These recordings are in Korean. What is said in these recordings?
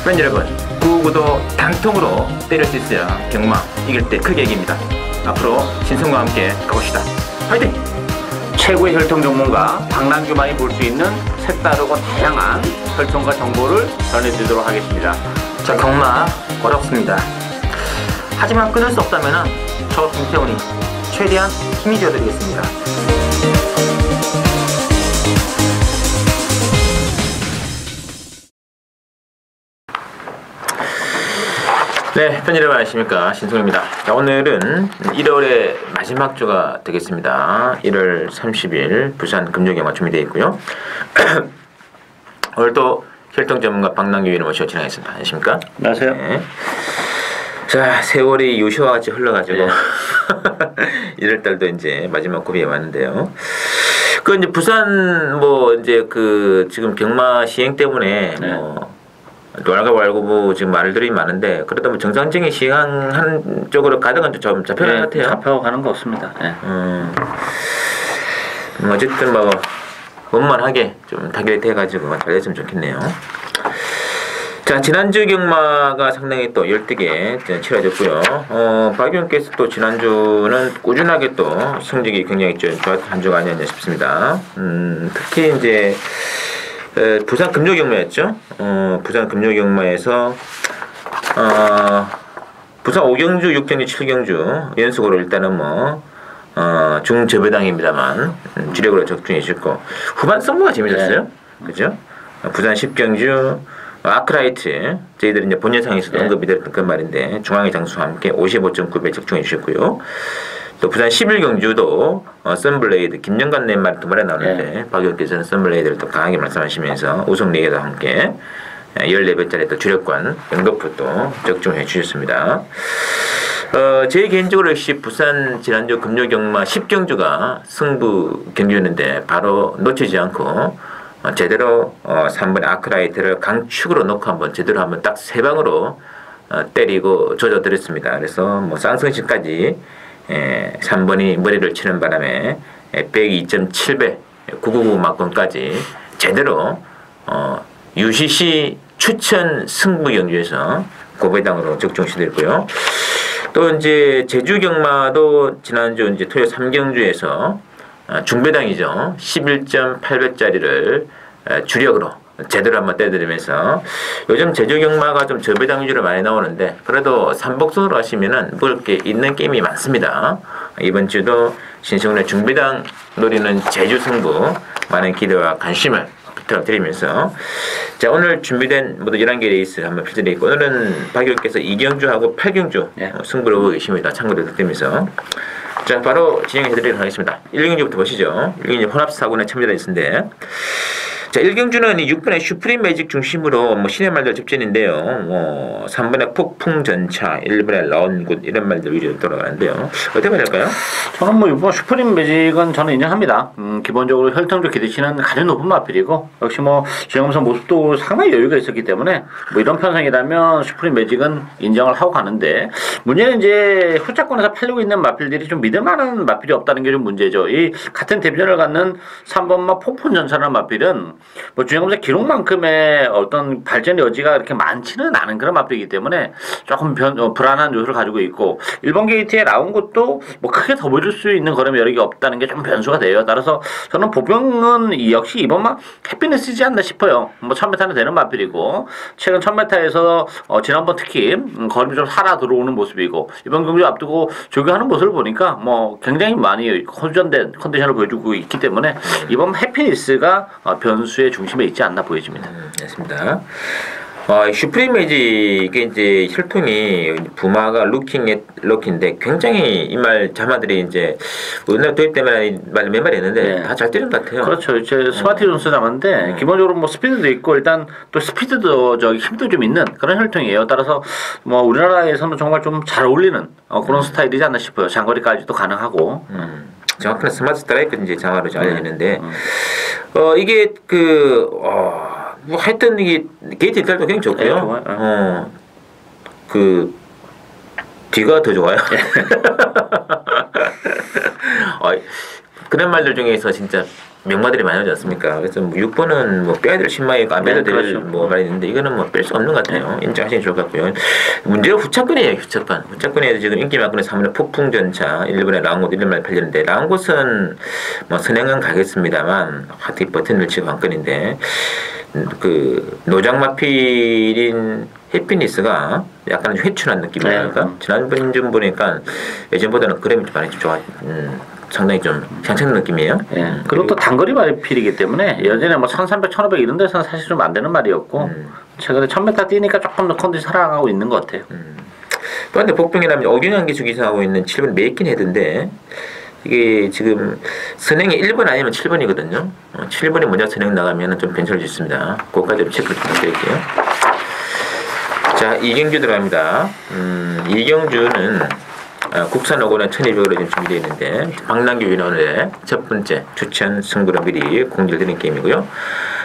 팬 여러분, 구구도 단통으로 때릴 수 있어야 경마 이길 때 크게 이깁니다. 앞으로 신성과 함께 가봅시다. 화이팅! 최고의 혈통 전문가 박남규만이 볼 수 있는 색다르고 다양한 혈통과 정보를 전해드리도록 하겠습니다. 자, 경마 어렵습니다. 하지만 끊을 수 없다면 저 김태훈이 최대한 힘이 되어드리겠습니다. 네, 팬 여러분 안녕하십니까, 신성입니다. 자, 오늘은 1월의 마지막 주가 되겠습니다. 1월 30일 부산 금요경마 준비되어 있고요. 오늘도 혈통 전문가 박남규 위원을 모시고 진행하겠습니다. 안녕하십니까? 안녕하세요. 네. 자, 세월이 요시와 같이 흘러가지고 1월달도 이제 마지막 고비에 왔는데요. 그 이제 부산 뭐 이제 그 지금 경마 시행 때문에 뭐 놀라고 알고 뭐 지금 말들이 많은데 그래도 뭐 정상적인 시행한 쪽으로 가다가 좀 잡혀가는 것 같아요. 잡혀가는 거 없습니다. 어쨌든 뭐 원만하게 좀 타결이 돼가지고 잘 됐으면 좋겠네요. 자, 지난주 경마가 상당히 또 열되게 치러졌고요. 박 의원께서 또 지난주는 꾸준하게 또 성적이 굉장히 좋았던 한 주가 아니었나 싶습니다. 특히 이제 부산 금요경마였죠. 부산 금요경마에서 부산 5경주, 6경주, 7경주 연속으로 일단은 뭐 중저배당입니다만 주력으로 적중해 주셨고 후반 승부가 재밌었어요. 그죠? 부산 10경주 아크라이트 저희들이 이제 본 예상에서도 언급이 됐던 그 말인데 중앙의 장수와 함께 55.9배 적중해 주셨고요. 또 부산 11경주도 썬블레이드 김영관 넷말 두 마리 나오는데 박 의원께서는 썬블레이드를 또 강하게 말씀하시면서 우승 4개도 함께 14배짜리 또 주력권 연거푸 또 적중해 주셨습니다. 제 개인적으로 역시 부산 지난주 금요경마 10경주가 승부 경기였는데 바로 놓치지 않고 제대로 3번의 아크라이트를 강축으로 놓고 한번 제대로 한번 딱 3방으로 때리고 조져드렸습니다. 그래서 뭐 쌍승신까지 3번이 머리를 치는 바람에 102.7배 999 막권까지 제대로 UCC 추천 승부 경주에서 고배당으로 적중시켰고요. 또 이제 제주 경마도 지난주 이제 토요 3경주에서 중배당이죠. 11.8배짜리를 주력으로 제대로 한번 떼드리면서 요즘 제주 경마가 좀 저배당 위주로 많이 나오는데 그래도 삼복선으로 하시면은 먹을 게 있는 게임이 많습니다. 이번 주도 신성훈의 중배당 노리는 제주 승부 많은 기대와 관심을 부탁드리면서 자, 오늘 준비된 모두 11개 레이스 한번 펼쳐드리고 오늘은 박 의원께서 2경주하고 8경주 승부를 보고 계십니다. 참고로 부탁드리면서 자, 바로 진행해드리도록 하겠습니다. 1경주부터 보시죠. 1경주 혼합사고는 첨예가 있는데 자, 1경주는 6번의 슈프림 매직 중심으로 뭐 신의 말들 접전인데요. 뭐 3번의 폭풍 전차, 1번의 런굿 이런 말들 위주로 돌아가는데요. 어떻게 말할까요? 저는 뭐 이번 슈프림 매직은 저는 인정합니다. 기본적으로 혈통적 기대치는 가장 높은 마필이고 역시 뭐 주행하면서 모습도 상당히 여유가 있었기 때문에 뭐 이런 편성이라면 슈프림 매직은 인정을 하고 가는데 문제는 이제 후차권에서 팔리고 있는 마필들이 좀 믿을만한 마필이 없다는 게 좀 문제죠. 이 같은 데뷔전을 갖는 3번마 폭풍 전차라는 마필은 뭐 주행검사 기록만큼의 어떤 발전 여지가 그렇게 많지는 않은 그런 마필이기 때문에 조금 불안한 요소를 가지고 있고 1번 게이트에 나온 것도 뭐 크게 더 보여줄 수 있는 걸음 여력이 없다는 게 좀 변수가 돼요. 따라서 저는 보병은 역시 이번만 해피니스지 않나 싶어요. 뭐 1000m는 되는 마필이고 최근 1000m에서 지난번 특히 걸음이 좀 살아 들어오는 모습이고 이번 경주 앞두고 조교하는 모습을 보니까 뭐 굉장히 많이 호전된 컨디션을 보여주고 있기 때문에 이번 해피니스가 변수의 중심에 있지 않나 보여집니다. 맞습니다. 슈프림 매직의 이제 혈통이 부마가 럭키인데 굉장히 이 말 자마들이 이제 우리나라 도입 때문에 몇 마리 했는데 다 잘 때리는 것 같아요. 그렇죠. 이제 스마트 존스 자마인데 기본적으로 뭐 스피드도 있고 일단 또 스피드도 힘도 좀 있는 그런 혈통이에요. 따라서 뭐 우리나라에서는 정말 좀 잘 어울리는 그런 스타일이지 않나 싶어요. 장거리까지도 가능하고. 정확한 스마트 스트라이크 이제 장화로 알려지는데 이게 뭐 하여튼 이게 게이트 일탈도 굉장히 좋고요. 그 뒤가 더 좋아요. 그런 말들 중에서 진짜 명마들이 많이 나오지 않습니까? 그래서 뭐 6번은 뭐 빼야 될 신마이고 안 빼야 될 그렇죠. 뭐 말이 있는데 이거는 뭐 뺄 수 없는 것 같아요. 인정하시는 게 좋을 것 같고요. 문제가 후차권이에요. 후차권에도 지금 인기 많고는 3번에 폭풍전차, 1번에 라운곳 이런 말 팔리는데 라운곳은 뭐 선행은 가겠습니다만 하여튼 버튼을 치고 한 건인데 그 노장마필인 해피니스가 약간 회춘한 느낌이랄까? 지난번 좀 보니까 예전보다는 그램이 좀 많이 좋아. 상당히 좀 향상된 느낌이에요. 예. 그리고 또 단거리 마필이기 때문에 예전에 뭐 1300, 1500 이런 데서는 사실 좀 안 되는 말이었고 최근에 1000m 뛰니까 조금 더 컨디션 살아가고 있는 것 같아요. 또 한데 복병이라면 오경환 기수 기사하고 있는 7번 메이킨 헤드인데 이게 지금 선행이 1번 아니면 7번이거든요. 7번이 먼저 선행 나가면 좀 변수를 짓습니다. 그것까지 좀 체크를 부탁드릴게요. 자, 이경주 들어갑니다. 이경주는 국산어고는 1200으로 지금 준비되어 있는데 박남규 위원의 첫 번째 추천 승부를 미리 공지를 드린 게임이고요.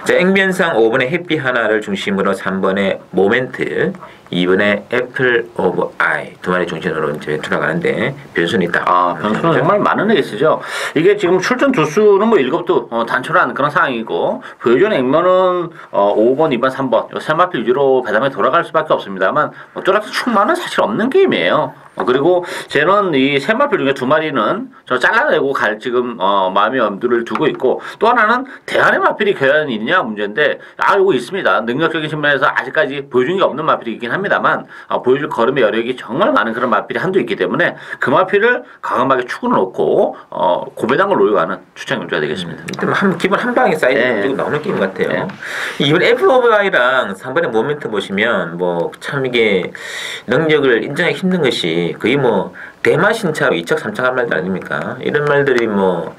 자, 액면상 5번의 햇빛 하나를 중심으로 3번의 모멘트, 2번의 애플 오브 아이 두 마리 중심으로 이제 돌아가는데 변수는 있다. 변수는 정말 많은 레이스죠. 이게 지금 출전 두수는 뭐 7도 단촐한 그런 상황이고 보여주는 액면은 5번, 2번, 3번 이 세 마필 위주로 배당에 돌아갈 수밖에 없습니다만 뚜렷이 충만은 사실 없는 게임이에요. 그리고 쟤는 이 세 마필 중에 두 마리는 저 잘라내고 갈 지금 마음의 엄두를 두고 있고 또 하나는 대안의 마필이 과연 있냐 문제인데 이거 있습니다. 능력적인 측면에서 아직까지 보여준 게 없는 마필이긴 합니다만 보여줄 걸음의 여력이 정말 많은 그런 마필이 한두 있기 때문에 그 마필을 과감하게 축으로 놓고 고배당을 노려가는 추천 경주가 되겠습니다. 기본 한 방에 사이즈 가지고 나오는 게임 같아요. 이번 애플 오브 아이랑 3번의 모멘트 보시면 뭐 참 이게 능력을 인정하기 힘든 것이 거의 뭐 대마 신차로 2척 3척 한 말들 아닙니까? 이런 말들이 뭐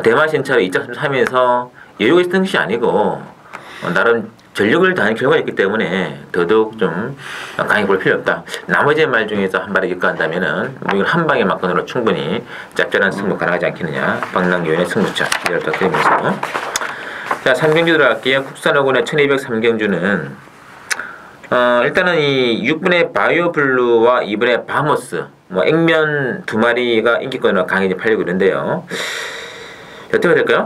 대마 신차로 2척 3척 하면서 여유가 있었던 것이 아니고 나름 전력을 다하는 결과가 있기 때문에 더더욱 좀 강하게 볼 필요 없다. 나머지 말 중에서 한 발에 입고한다면은 이건 한 방의 막건으로 충분히 짭짤한 승부 가능하지 않겠느냐. 박남규의 승부차 기대를 부탁드리면서 자 3경주 들어갈게요. 국산어군의 1200 3경주는 일단은 이 6분의 바이오블루와 2분의 바모스 뭐 액면 두 마리가 인기권으로 강하게 팔리고 있는데요. 어떻게 될까요?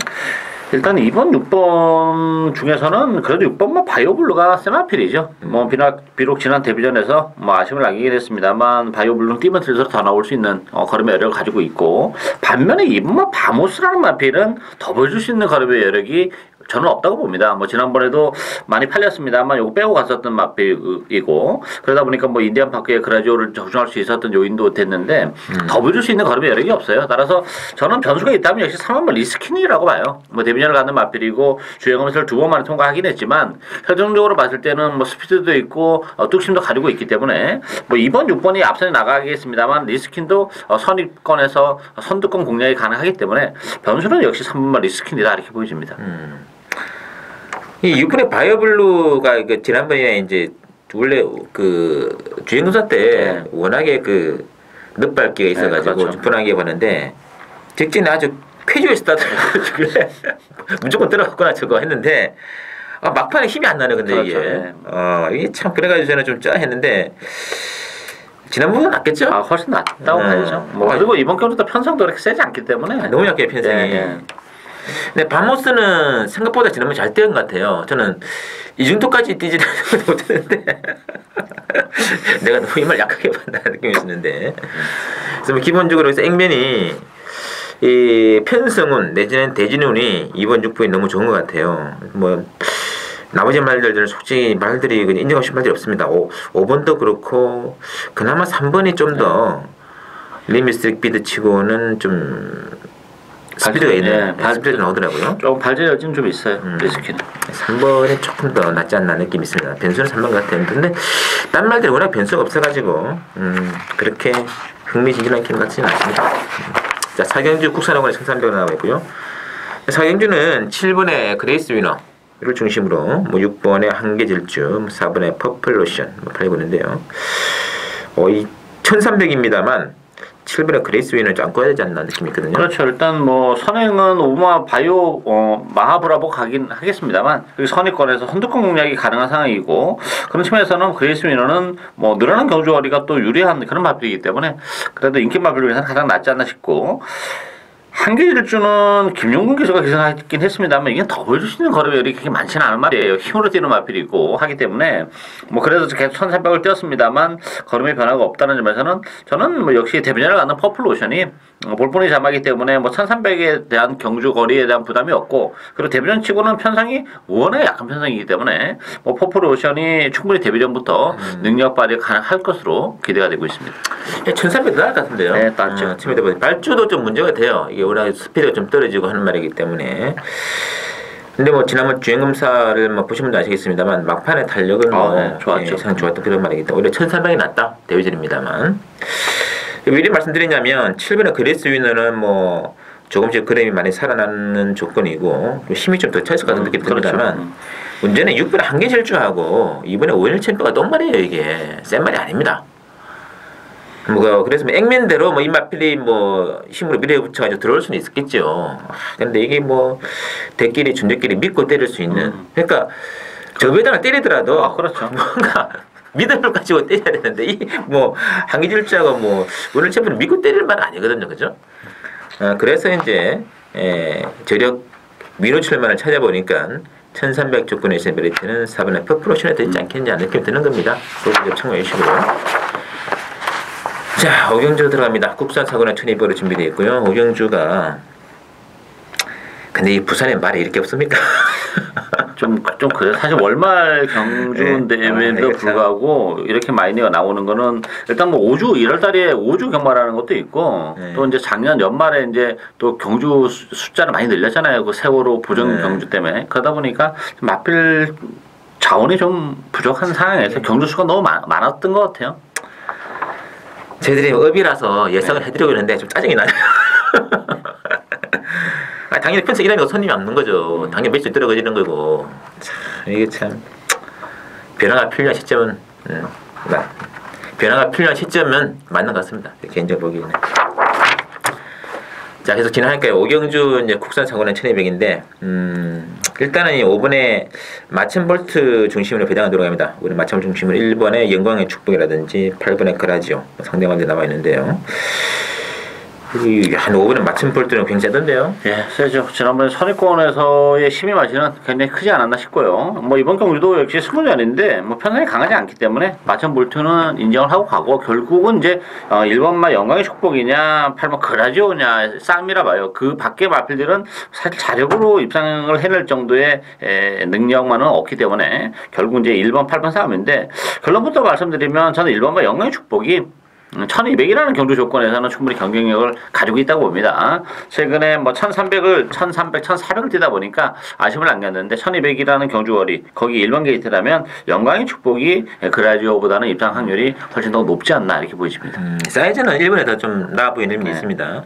일단 2번, 6번 중에서는 그래도 6번 바이오블루가 세마필이죠. 뭐 비록 지난 데뷔전에서 뭐 아쉬움을 남기긴 했습니다만 바이오블루는 뛰면 들서로 더 나올 수 있는 걸음의 여력을 가지고 있고 반면에 2번 바모스라는 마필은 더 보여줄 수 있는 걸음의 여력이 저는 없다고 봅니다. 뭐 지난번에도 많이 팔렸습니다만 요거 빼고 갔었던 마필이고 그러다 보니까 뭐 인디안 파크에 그라지오를 적중할 수 있었던 요인도 됐는데 더 보여줄 수 있는 걸음의 여력이 없어요. 따라서 저는 변수가 있다면 역시 3번 리스킨이라고 봐요. 뭐 데뷔전을 갖는 마필이고 주행검사를 2번만에 통과하긴 했지만 결정적으로 봤을 때는 뭐 스피드도 있고 뚝심도 가지고 있기 때문에 뭐 2번, 6번이 앞선에 나가겠습니다만 리스킨도 선입권에서 선두권 공략이 가능하기 때문에 변수는 역시 3번만 리스킨이다 이렇게 보여집니다. 이 6분의 바이오블루가 그 지난번에 이제 원래 그 주행검사 때 워낙에 그 늪밟기가 있어가지고 그렇죠. 좀 불안하게 봤는데 직진에 아주 쾌주에 스타트를 그래 무조건 들어갔구나 저거 했는데 막판에 힘이 안 나네 근데 그렇죠. 이게 이게 참 그래가지고 저는 좀 짜했는데 지난번보다 낫겠죠? 훨씬 낫다고 봐야죠. 뭐 그리고 이번 경우도 편성도 그렇게 세지 않기 때문에 너무 약해 편성이. 근데 바모스는 생각보다 지난번에 잘 뛰는 것 같아요. 저는 이 정도까지 뛰지 못했는데 내가 너무 힘을 약하게 받는다는 느낌이 있었는데 그래서 뭐 기본적으로 그래서 액면이 이 편성운 내지는 대진운이 이번 6부에 너무 좋은 것 같아요. 뭐 나머지 말들은 솔직히 말들이 인정하고 싶은 말들이 없습니다. 5번도 그렇고 그나마 3번이 좀 더 리미스틱 비드 치고는 좀 스피드가 있는 스피드가 나오더라고요. 좀 발전 여지는 좀 있어요. 리스키는 3번이 조금 더 낫지 않나 느낌이 있습니다. 변수는 3번 같아요. 근데 딴 말들이 워낙 변수가 없어가지고 그렇게 흥미진진한 게임 같지는 않습니다. 자, 사경주 국산어군의 1300으로 나와 있고요. 사경주는 7번의 그레이스 위너를 중심으로 뭐 6번의 한계질주, 4번의 퍼플 로션 팔리고 있는데요. 이 1300입니다만 7번의 그레이스 위너를 좀 안고야 되지 않나 느낌이 있거든요. 그렇죠. 일단 뭐 선행은 오마 바이오 마하브라보 가긴 하겠습니다만 여기 선의권에서 선두권 공략이 가능한 상황이고 그런 측면에서는 그레이스 위너는 뭐 늘어난 경주거리가 또 유리한 그런 마필이기 때문에 그래도 인기 마필을 위해서는 가장 낫지 않나 싶고 한계질주는 김용근 기수가 기승하긴 했습니다만 이게 더 보여줄 수 있는 걸음열이 그렇게 많지는 않은 말이에요. 힘으로 뛰는 마필이고 하기 때문에 뭐 그래서 계속 1300을 뛰었습니다만 걸음의 변화가 없다는 점에서는 저는 뭐 역시 데뷔전을 갖는 퍼플오션이 볼폰이 자마기 때문에 뭐 1300에 대한 경주 거리에 대한 부담이 없고 그리고 데뷔전 치고는 편성이 워낙에 약한 편성이기 때문에 뭐 퍼플오션이 충분히 데뷔전부터 능력 발휘 가능할 것으로 기대가 되고 있습니다. 1300도 나을 것 같은데요. 네, 맞죠. 발주도 좀 문제가 돼요. 이게 워낙 스피드가 좀 떨어지고 하는 말이기 때문에. 근데 뭐 지난번 주행검사를 뭐 보신 분도 아시겠습니다만 막판에 탄력은 뭐 좋았죠. 상 좋았던 그런 말이기 때문에 오히려 1300이 낫다 데뷔전입니다만. 왜 이리 말씀드리냐면 7번의 그레이스 위너는 뭐 조금씩 그램이 많이 살아나는 조건이고 힘이 좀 더 찼을 것 같은 느낌이 듭니다만 그렇죠. 문제는 6번에 한계 질주하고 이번에 5일 챔피언가 똥 말이에요. 이게 센 말이 아닙니다. 뭐 그래서 뭐 액면대로 뭐 이마필이 뭐 힘으로 밀어붙여가지고 들어올 수는 있었겠죠. 근데 이게 뭐 대끼리 준대끼리 믿고 때릴 수 있는 그러니까 저배당을 때리더라도 그렇죠. 뭔가 믿음을 가지고 때려야 되는데 이 뭐 한기질주하고 뭐 오늘 챔피언을 믿고 때릴 말 아니거든요, 그죠? 그래서 이제 저력 민호 출마를 찾아보니까 1300 조건의 메리트는 4번의 퍼플오션에 되지 않겠냐 느낌이 드는 겁니다. 그거 참고해 주시고요. 자, 오경주 들어갑니다. 국산 사고는 1200으로 준비되어 있고요. 오경주가 근데 이 부산에 말이 이렇게 없습니까? 좀 그래. 사실 월말 경주대회에도 불구하고 이렇게 마이너가 나오는 거는 일단 뭐 5주 1월 달에 5주 경마라는 것도 있고 또 이제 작년 연말에 이제 또 경주 숫자를 많이 늘렸잖아요. 그 세월호 보정 경주 때문에. 그러다 보니까 마필 자원이 좀 부족한 상황에서 경주 수가 너무 많았던 것 같아요. 저희들이 업이라서 예상을 해드리고 있는데 좀 짜증이 나요. 당연히 편성 일하면 손님이 없는 거죠. 당연히 매출 들어가지는 거고. 참, 이게 참 변화가 필요한 시점은 변화가 필요한 시점은 맞는 것 같습니다. 개인적으로 보기에는. 자, 계속 진행할까요? 오경주 이제 국산 사고는 1200인데 일단은 이 5번에 마천 볼트 중심으로 배당을 들어갑니다. 우리 마천 중심으로 1번에 영광의 축복이라든지 8번에 그라지오 상대방들 나와 있는데요. 한 5번에 마천 볼트는 굉장히 세던데요. 예, 세죠. 지난번에 선입권에서의 심의 마진은 굉장히 크지 않았나 싶고요. 뭐 이번 경주도 역시 스무전인데 뭐 편성이 강하지 않기 때문에 마천 볼트는 인정을 하고 가고 결국은 이제 1번마 영광의 축복이냐 8번 그라지오냐 쌈이라 봐요. 그 밖의 마필들은 사실 자력으로 입상을 해낼 정도의 능력만은 없기 때문에 결국 이제 1번 8번 싸움인데 결론부터 말씀드리면 저는 1번마 영광의 축복이 1200이라는 경주 조건에서는 충분히 경쟁력을 가지고 있다고 봅니다. 최근에 뭐 1300을 1300, 1400을 뛰다 보니까 아쉬움을 남겼는데 1200이라는 경주거리 거기 1번 게이트라면 영광의 축복이 그라지오보다는 입상 확률이 훨씬 더 높지 않나 이렇게 보여집니다. 사이즈는 1번에 더 좀 나아 보이는 점이 있습니다.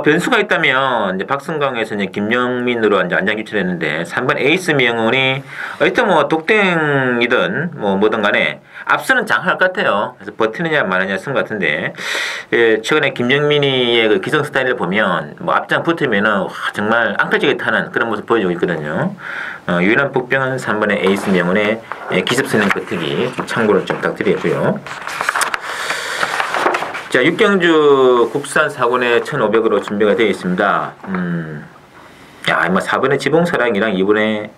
변수가 있다면 이제 박승광에서 이제 김영민으로 이제 안장 교체했는데 3번 에이스 명훈이 일단 뭐 독땡이든 뭐든 간에 앞서는 장할 것 같아요. 그래서 버티느냐 마느냐 쓴 것 같은데 최근에 김영민이의 그 기성 스타일을 보면 뭐 앞장 붙으면은 정말 앙탈지게 타는 그런 모습 보여주고 있거든요. 유일한 복병은 3번의 에이스 명훈의 기습선행 버티기 참고를 좀 부탁드리고요. 자, 육경주 국산 사고내 1500으로 준비가 되어 있습니다. 야, 뭐 4번의 지봉사랑이랑 2번의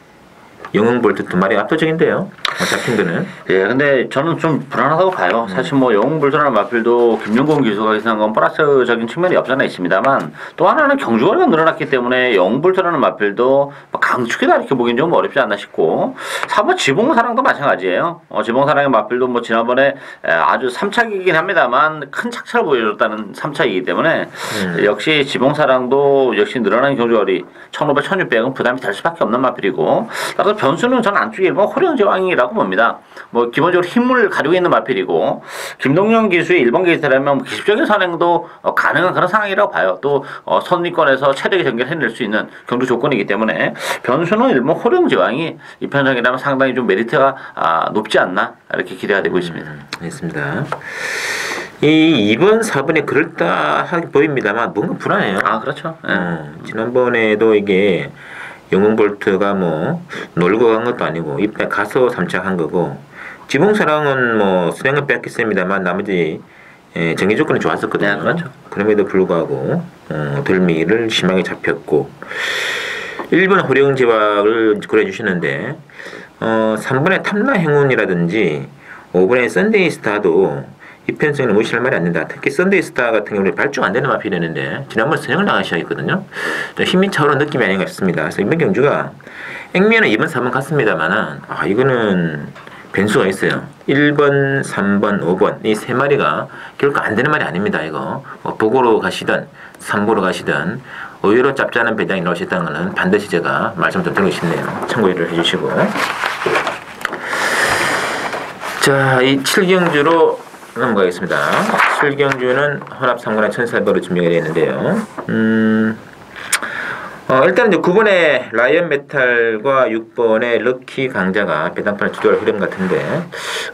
영웅볼트 두 마리 압도적인데요. 잡힌 거는. 예, 근데 저는 좀 불안하다고 봐요. 사실 뭐 영웅볼트라는 마필도 김용곤 기수가 기승한 건 플러스적인 측면이 없잖아 있습니다만 또 하나는 경주거리가 늘어났기 때문에 영웅볼트라는 마필도 강축이다 이렇게 보기엔 좀 어렵지 않나 싶고 4번 지봉사랑도 마찬가지예요. 지봉사랑의 마필도 뭐 지난번에 아주 3착이긴 합니다만 큰 착차를 보여줬다는 3착이기 때문에 역시 지봉사랑도 역시 늘어나는 경주거리 1500, 1600은 부담이 될 수밖에 없는 마필이고 따라서 변수는 저는 안쪽에 1번 호령제왕이라고 봅니다. 뭐 기본적으로 힘을 가지고 있는 마필이고 김동영 기수의 1번 게이트라면 기습적인 선행도 가능한 그런 상황이라고 봐요. 또 선리권에서 체력의 전개를 해낼 수 있는 경주 조건이기 때문에 변수는 1번 호령제왕이 이 편성이라면 상당히 좀 메리트가 높지 않나 이렇게 기대가 되고 있습니다. 알겠습니다. 이 2번, 4번에 그럴듯하게 보입니다만 뭔가 불안해요. 아, 그렇죠. 지난번에도 이게 영웅볼트가 뭐 놀고 간 것도 아니고 입에 가서 3착 한 거고 지봉사랑은 뭐 수량은 뺏겼습니다만 나머지 전개 조건이 좋았었거든요. 네, 그렇죠. 그럼에도 불구하고 들미를 심하게 잡혔고 1번 호령지박을 고려해 주시는데 3번의 탐라 행운이라든지 5번의 썬데이 스타도 이편성에는 무시할 말이 안 된다. 특히 썬데이 스타 같은 경우는 발중 안 되는 마필이었는데 지난번 선행을 나가셔야 했거든요. 좀 힘이 차오르는 느낌이 아닌가 싶습니다. 그래서 이번 경주가 액면은 2번, 3번 같습니다만은 이거는 변수가 있어요. 1번, 3번, 5번 이 세 마리가 결코 안 되는 말이 아닙니다. 이거 보고로 가시든 3보로 가시든 의외로 짭짤한 배당이 나올 수 있다는 것은 반드시 제가 말씀 좀 드리고 싶네요. 참고를 해주시고 자, 이 7경주로 넘어가겠습니다. 7경주는 혼합 3관의 1,400으로 준비가 되어 있는데요. 일단 이제 9번의 라이언 메탈과 6번의 럭키 강자가 배당판을 주도할 흐름 같은데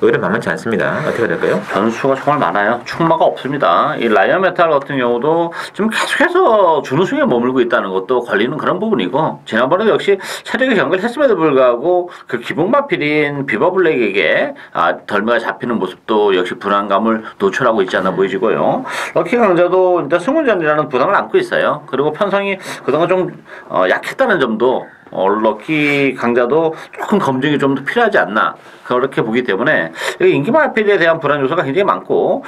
의외로 만만치 않습니다. 어떻게 될까요? 변수가 정말 많아요. 충마가 없습니다. 이 라이언 메탈 같은 경우도 지금 계속해서 준우승에 머물고 있다는 것도 걸리는 그런 부분이고 지난번에도 역시 체력이 경기를 했음에도 불구하고 그 기본 마필인 비버블랙에게 덜미가 잡히는 모습도 역시 불안감을 노출하고 있지 않나 보이지고요. 럭키 강자도 일단 승문전이라는 부담을 안고 있어요. 그리고 편성이 그동안 좀 약했다는 점도 럭키 강자도 조금 검증이 좀 더 필요하지 않나 그렇게 보기 때문에 인기 마필에 대한 불안 요소가 굉장히 많고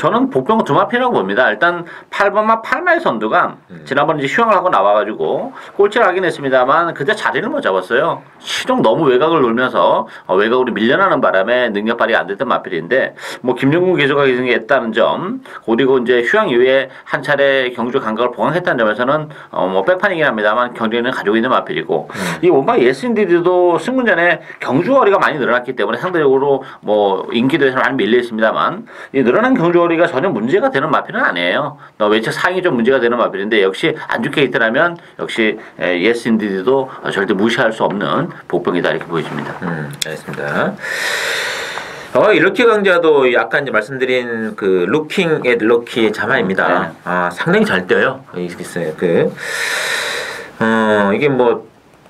저는 복병 두 마필이라고 봅니다. 일단 8번마 8마의 선두가 지난번 이제 휴양을 하고 나와가지고 꼴찌를 하긴 했습니다만 그때 자리를 못 잡았어요. 시종 너무 외곽을 놀면서 외곽으로 밀려나는 바람에 능력 발휘 안 됐던 마필인데 김정군 기수가 기승했다는 점 그리고 이제 휴양 이후에 한 차례 경주 감각을 보강했다는 점에서는 백판이긴 합니다만 경쟁을 가지고 있는 마필이고 이 원바 예스인디드도 승문전에 경주거리가 많이 늘어났기 때문에 상대적으로 인기도에서 많이 밀려 있습니다만 이 늘어난 경주거리가 전혀 문제가 되는 마필은 아니에요. 외측 상이 좀 문제가 되는 마필인데 역시 안 좋게 있더라면 역시 예스인디드도 절대 무시할 수 없는 복병이다 이렇게 보여집니다. 알겠습니다. 이렇게 강자도 아까 이제 말씀드린 그 루킹 앳 럭키의 자마입니다. 상당히 잘 뛰어요. 있어요. 이게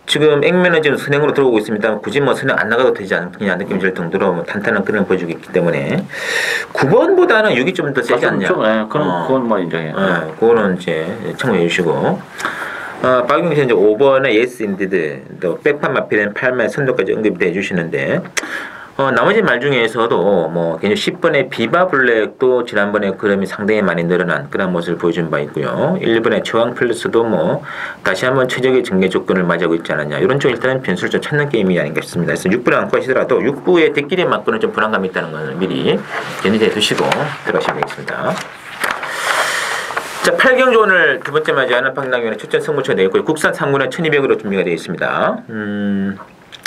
지금 액면은 지금 선행으로 들어오고 있습니다. 굳이 선행 안 나가도 되지 않느냐 느낌이 들 정도로 탄탄한 끈을 보여주고 있기 때문에 9번보다는 6이 좀 더 세지 않냐. 그건 인정해요. 그거는 이제 참고해 주시고. 박용기 선수 이제 5번에 예스 인디드, 또 백판 마필은 8만 선두까지 언급해 주시는데, 나머지 말 중에서도 굉장히 10번의 비바 블랙도 지난번에 그림이 상당히 많이 늘어난 그런 모습을 보여준 바 있고요. 1번의 초강 플러스도 다시 한번 최적의 전개 조건을 맞이하고 있지 않았냐. 이런 쪽 일단은 변수를 좀 찾는 게임이 아닌가 싶습니다. 그래서 6분을 안고 하시더라도 6부의 대끼리 맞고는 좀 불안감이 있다는 것을 미리 견디해 두시고 들어가시면 되겠습니다. 자, 8경주 오늘 두 번째 맞이하는 박랑현의 출전 승부처가 되어 있고요. 국산 3군의 1200으로 준비가 되어 있습니다.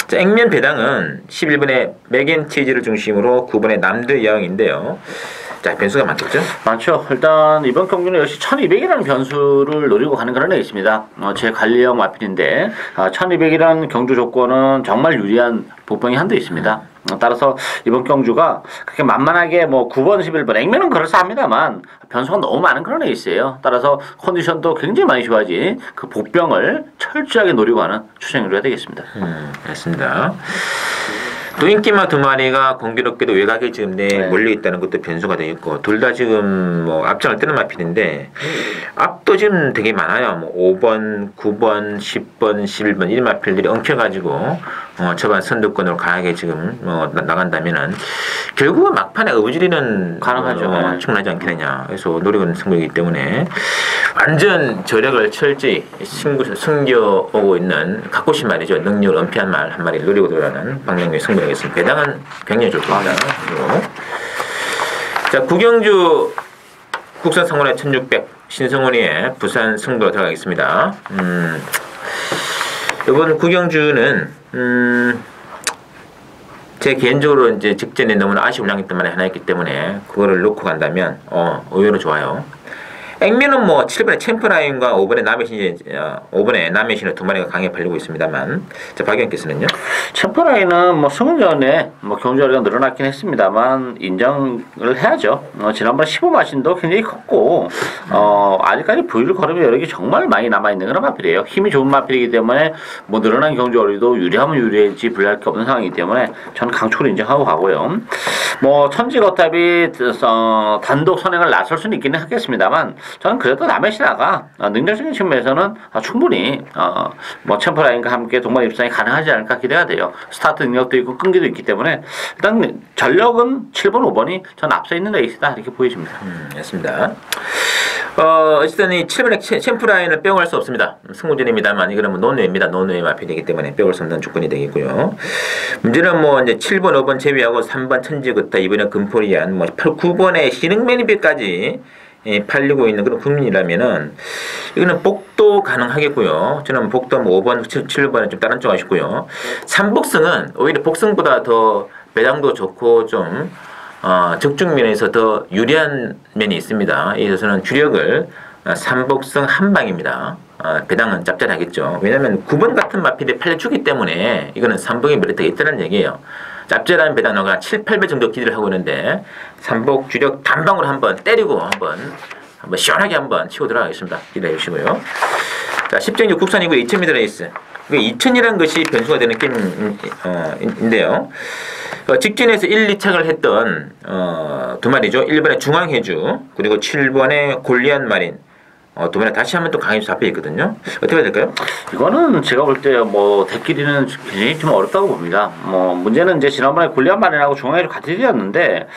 자, 액면 배당은 11번의 맥앤치즈를 중심으로 9번의 남들 여왕인데요. 자, 변수가 많겠죠? 많죠. 일단 이번 경기는 역시 1200이라는 변수를 노리고 가는 그런 애 있습니다. 제 관리형 마필인데 1200이라는 경주 조건은 정말 유리한 복병이 한 대 있습니다. 따라서 이번 경주가 그렇게 만만하게 9번, 11번 액면은 그럴싸합니다만 변수가 너무 많은 그런 에이스예요. 따라서 컨디션도 굉장히 많이 좋아지 그 복병을 철저하게 노리고 하는 추천으로 해야 되겠습니다. 알겠습니다. 또 인기마 두 마리가 공교롭게도 외곽에 지금 몰려 있다는 것도 변수가 되겠고 둘 다 지금 앞장을 뜨는 마필인데 앞도 지금 되게 많아요. 5번, 9번, 10번, 11번 이 마필들이 엉켜가지고 초반 선두권으로 강하게 지금 나간다면은 결국은 막판에 어부지리는 가능하죠. 충분하지 않겠느냐. 그래서 노력은 승부이기 때문에 완전 저력을 철저히 숨겨오고 있는 갖고신 말이죠. 능력을 은폐한 말 한 마리를 노리고 들어가는 박랑현의 승부. 배당은 굉장히 좋습니다. 자, 구경주 국산 상원의 1600 신성원이의 부산 승부로 들어가겠습니다. 이번 구경주는 제 개인적으로 이제 직전에 너무나 아쉬운 양했던 말이 하나 있기 때문에 그거를 놓고 간다면 의외로 좋아요. 액면은 7번의 챔프라인과 5번의 남해신의 두 마리가 강하게 팔리고 있습니다만, 자, 박영께서는요? 챔프라인은 승은전에 경주거리가 늘어났긴 했습니다만 인정을 해야죠. 지난번 15마신도 굉장히 컸고 아직까지 보일 걸음의 여력이 정말 많이 남아있는 그런 마필이에요. 힘이 좋은 마필이기 때문에 늘어난 경주거리도 유리하면 유리했지 불리할 게 없는 상황이기 때문에 저는 강촉을 인정하고 가고요. 천지거탑이 단독 선행을 나설 수는 있기는 하겠습니다만 저는 그래도 남의 신화가 능력적인 측면에서는 충분히 뭐 챔프라인과 함께 동반 입상이 가능하지 않을까 기대가 돼요. 스타트 능력도 있고 끈기도 있기 때문에 일단 전력은 7번, 5번이 전 앞서 있는 레이스다 이렇게 보여집니다. 맞습니다. 어쨌든 이 7번의 챔프라인을 빼고할 수 없습니다. 승무전입니다만 이거는 뭐 논외입니다. 논외 마필이기 때문에 빼올 수 없는 조건이 되겠고요. 문제는 뭐 이제 7번, 5번 제외하고 3번 천지긋다, 이번에 금포리안, 뭐 8, 9번의 신흥 매니비까지 팔리고 있는 그런 국민이라면은 이거는 복도 가능하겠고요. 저는 복도 뭐 5번, 7번은 좀 다른 쪽 아쉽고요. 3복승은 오히려 복승보다 더 배당도 좋고 좀 적중면에서 더 유리한 면이 있습니다. 이 있어서는 주력을 3복승 한방입니다. 배당은 짭짤하겠죠. 왜냐하면 9번 같은 마필이 팔려주기 때문에 이거는 3복의 메리트가 있다는 얘기예요. 짭짤한 배당은 한 7, 8배 정도 기대를 하고 있는데 3복 주력 단방으로 한번 때리고 한번 시원하게 한번 치고 들어가겠습니다. 기대해 주시고요. 자, 10정류 국산이고 2000m 레이스. 2000이라는 것이 변수가 되는 게임인데요. 직진에서 1, 2착을 했던 두 마리죠. 1번의 중앙해주 그리고 7번의 골리앗 마린. 두 번에 다시 한번 또 강의도 잡혀 있거든요. 어떻게 해야 될까요? 이거는 제가 볼 때 뭐 대끼리는 굉장히 좀 어렵다고 봅니다. 뭐 문제는 이제 지난번에 골리앗 마린하고 중앙해주 같이 뛰었는데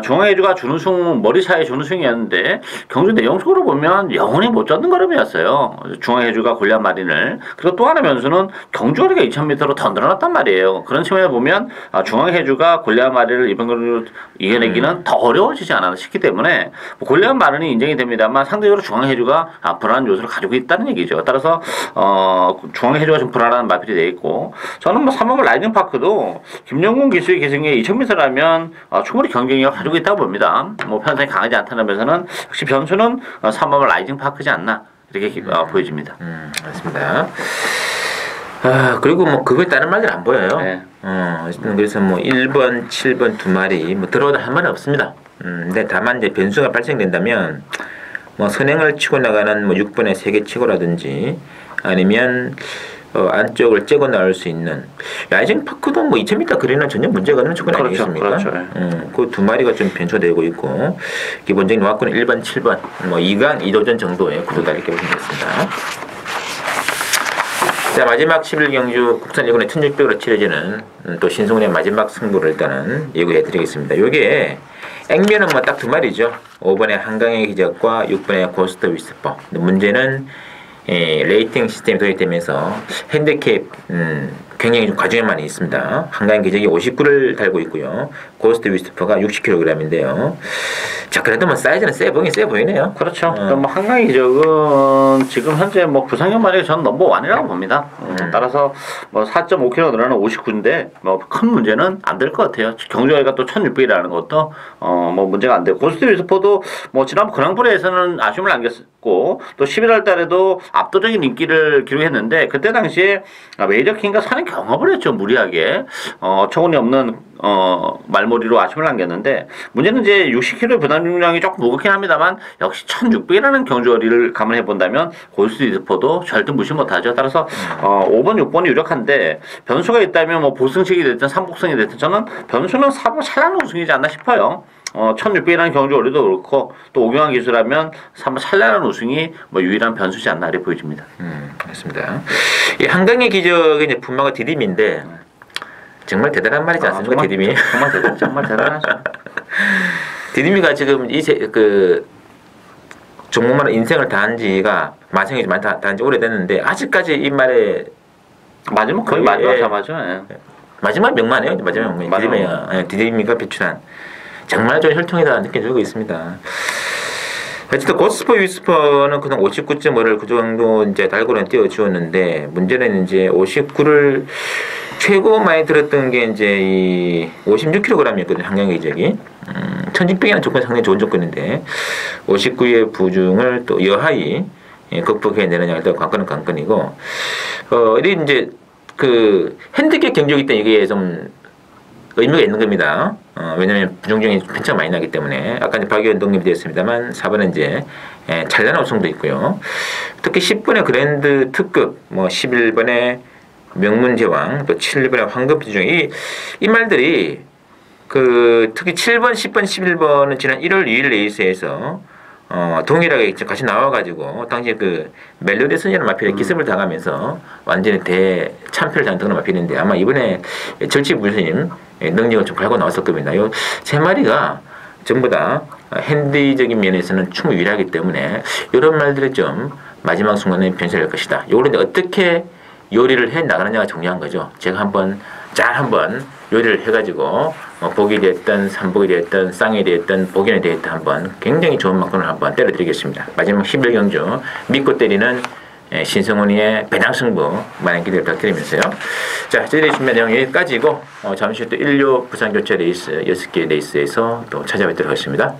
중앙해주가 준우승 머리 사이 준우승이었는데 경주 내용적으로 보면 영원히 못 잡는 걸음이었어요. 중앙해주가 골리앗 마린을. 그리고 또 하나 변수는 경주거리가 2000m로 더 늘어났단 말이에요. 그런 측면에 보면 중앙해주가 골리앗 마린을 이번 경기로 이겨내기는 더 어려워지지 않았나 싶기 때문에 뭐 골리앗 마린이 인정이 됩니다만 상대적으로 중앙해주가 불안한 요소를 가지고 있다는 얘기죠. 따라서 중앙해주가 좀 불안한 마필이 돼 있고 저는 뭐 3번 라이징 파크도 김영gun 기수의 기승에 2000m라면 충분히 경쟁력을 가지고 있다고 봅니다. 뭐 편성이 강하지 않다는 면에서는 역시 변수는 3번 라이징 파크지 않나 이렇게 보여집니다. 맞습니다. 그리고 뭐 그거에 다른 말들 안 보여요. 네. 그래서 뭐 1번, 7번 두 마리 뭐 들어오다 한 말은 없습니다. 근데 다만 이제 변수가 발생된다면 뭐 선행을 치고 나가는 뭐 6번에 3개 치고라든지 아니면 안쪽을 째고 나올 수 있는 라이징 파크도 뭐 2000m 거리는 전혀 문제가 없는 조건 아니겠습니까? 그렇죠. 그 두 마리가 좀 변수되고 있고 기본적인 노합권은 1번, 7번 뭐 2강, 2도전 정도의 구도다 이렇게 보시면 되겠습니다. 자, 마지막 11경주 국산 1군의 1600으로 치러지는 또 신승훈의 마지막 승부를 일단은 예고해 드리겠습니다. 요게 액면은 뭐 딱 두 마리죠. 5번의 한강의 기적과 6번의 고스트 위스퍼. 문제는 레이팅 시스템이 도입되면서 핸디캡 굉장히 좀 과정이 많이 있습니다. 한강의 기적이 59를 달고 있고요. 고스트 위스퍼가 60kg인데요. 자, 그래도 뭐 사이즈는 세 보이네요. 그렇죠. 뭐 한강의 기적은 지금 현재 뭐 부상형 만약에 저는 넘버 1이라고 봅니다. 따라서 뭐 4.5kg 늘어나는 59인데 뭐 큰 문제는 안 될 것 같아요. 경주거리가 또 1600이라는 것도 뭐 문제가 안 되고 고스트 위스퍼도 뭐 지난번 그랑프리에서는 아쉬움을 남겼고 또 11월 달에도 압도적인 인기를 기록했는데 그때 당시에 메이저킹과 사는 경험을 했죠. 무리하게 처운이 없는 말머리로 아쉬움을 남겼는데 문제는 이제 60kg 부담 중량이 조금 무겁긴 합니다만 역시 1600이라는 경주거리를 감안해 본다면 고스트 위스퍼도 절대 무시 못하죠. 따라서 5번, 6번이 유력한데 변수가 있다면 뭐 보승식이 됐든 3복승이 됐든 저는 변수는 4번 찰나는 우승이지 않나 싶어요. 1600이라는 경주거리도 그렇고 또 오경환 기수라면 3번 찰나는 우승이 뭐 유일한 변수지 않나 이렇게 보여집니다. 그렇습니다. 이 한강의 기적의 이제 분마가 디딤인데 정말 대단한 말이지 않습니까? 디딤이 정말 대단하죠. 디딤이가 지금 그 종목만 인생을 다한 지가 만생이 많이 다한 지 오래됐는데 아직까지 이 말에 마지막 거의 마지막 잡아죠. 마지막 명만이에요. 마지막 명만. 디딤이가 비출한 정말 좀 혈통이다 느껴지고 있습니다. 어쨌든 고스퍼 위스퍼는 그냥 59.5를 그 정도 이제 달고는 띄워주었는데 문제는 이제 59를 최고 많이 들었던 게 이제 이 56kg이었거든요. 한강의 기적이 1600이라는 조건이 상당히 좋은 조건인데 59의 부중을 또 여하이 극복해내느냐가 일단 관건이고 이 이제 그 핸디캡 경주이기 때문에 이게 좀 의미가 있는 겁니다. 왜냐하면 부정중이 편차가 많이 나기 때문에 아까 이제 박의원 독립이 되었습니다만 4번은 이제 찬란한 우승도 있고요. 특히 10번의 그랜드 특급, 뭐 11번의 명문제왕, 또 7번의 황금지중 이 말들이 그 특히 7번, 10번, 11번은 지난 1월 2일 레이스에서 동일하게 같이 나와가지고 당시에 그 멜로디슨이라는 마필에 기습을 당하면서 완전히 대참패를 당한 그런 마필인데 아마 이번에 절치부심 능력을 좀 갈고 나왔을 겁니다. 요 세 마리가 전부 다 핸디적인 면에서는 충분히 유리하기 때문에 이런 말들을 좀 마지막 순간에 변신할 것이다. 요걸 어떻게 요리를 해 나가느냐가 중요한 거죠. 제가 한번 요리를 해가지고 복이 됐든 삼복이 됐든 쌍이 됐든 복연이 됐든 한번 굉장히 좋은 만큼을 한번 때려드리겠습니다. 마지막 11경주 믿고 때리는 신성훈이의 배당승부 많은 기대를 부탁드리면서요. 자, 저희들이 준비한 내용 여기까지고 잠시 후 또 1료 부산교체 레이스 6개 레이스에서 또 찾아뵙도록 하겠습니다.